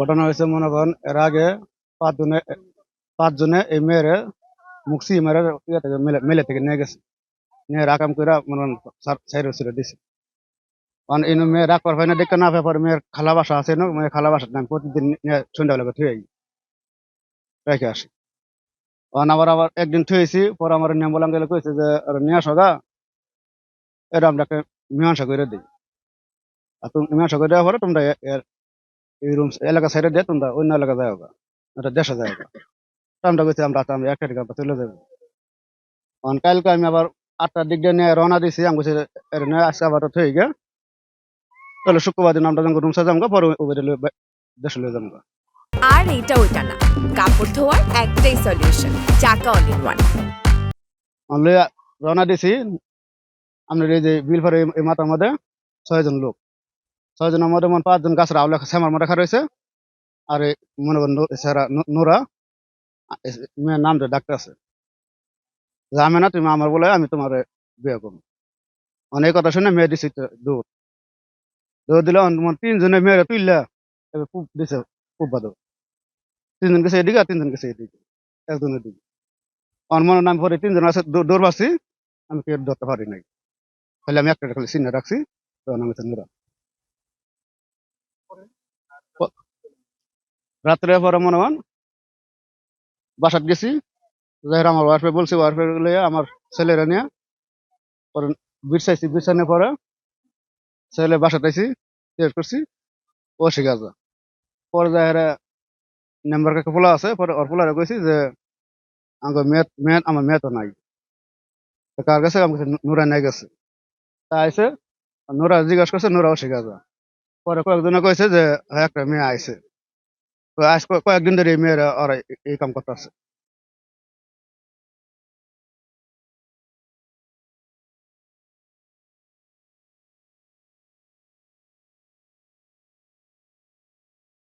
ঘটনা হয়েছে মনে করেন এর আগে পাঁচজনে পাঁচজনে এই মেয়েরে মুক্সি মেরে ইয়ে থেকে মেলে থেকে নিয়ে গেছে নিয়ে রাকাম করে মনে করেন সাইড ছেড়ে দিছে কারণ এই মেয়ে রাখ পারবে না দেখতে না পেপার মেয়ের খালা বাসা আছে না মেয়ের খালা বাসা আমি প্রতিদিন নিয়ে সন্ধ্যাবেলা থুয়ে রেখে আসি কারণ আবার আবার একদিন থুয়েছি পরে আমার নিয়ম বলাম গেলে কইছে যে "আরে নিয়ে আসো গা এটা আমরা একটা মীমাংসা করে দিই আর তুমি মীমাংসা করে দেওয়ার পরে তোমরা এই রুম এলাকা সাইডে দিয়ে তোমরা অন্য এলাকা যাও গা এটা দেশে যাও গা তো আমরা কইছি আমরা আচ্ছা, আমি একটা টিকা চলে যাবো কারণ কালকে আমি আবার 8টার দিক দিয়ে নিয়ে রওনা দিছি আমি কইছি এর নিয়ে আজকে আবার থুয়ে গিয়ে তাহলে শুক্রবার দিন আমরা যখন রুম সাজাম গা পরে ওই দেশে লয়ে যাবো গা আর এটা ওইটা না, কাপড় ধোয়ার একটাই সলিউশন, চাকা অল ইন ওয়ান। লইয়া রওনা দিছি আমরা এই যে বিলফার এই মাথার মধ্যে 6 জন লোক 6 জনের মধ্যে মনে 5 জন গাছের আওলা শ্যামার মধ্যে খারাপ হয়েছে আর এই মনে করেন সারা নোরা মেয়ের নাম ধরে ডাক্তার আছে জামে না তুমি আমার বলে আমি তোমার বিয়ে করবো অনেক কথা শুনে মেয়ে দিছি তো দৌড় দৌড় দিলে মনে 3 জনে মেয়েরা তুললা এবার পুপ দিছে পুপ বাদো 3 জন গেছে এদিকে আর 3 জন গেছে এদিকে একজনের দিকে আমার মনে নাম পরে 3 জন আছে দৌড় পাচ্ছি আমি কেউ ধরতে পারি নাই খালি আমি একটা খালি চিহ্ন রাখছি তখন আমি হচ্ছে নোরা প- রাত্রে পরে মনে হন বাসাত গেছি যাই আমার ওয়াইফে বলছি ওয়াইফে লইয়া আমার ছেলেরা নিয়ে পরে বিরসাইছি বিরসানোর পরে ছেলে বাসাত আইছি টেস্ট করছি ও শিখা যা পরে যাই নাম্বার কাকে পোলা আছে পরে ওর পোলারে কইছি যে আমার মেয়ে আমার মেয়ে তো নাই তো কার কাছে আমি কইছি, নুরা নাই গেছে তা আইসে নুরা জিজ্ঞাসা করছে নুরাও শিখা যা পরে কয়েকজনে কইছে যে হ্যাঁ একটা মেয়ে আইছে তো আজ কয়েকদিন ধরে এই মেয়েরা ওরা এই কাম করতেছে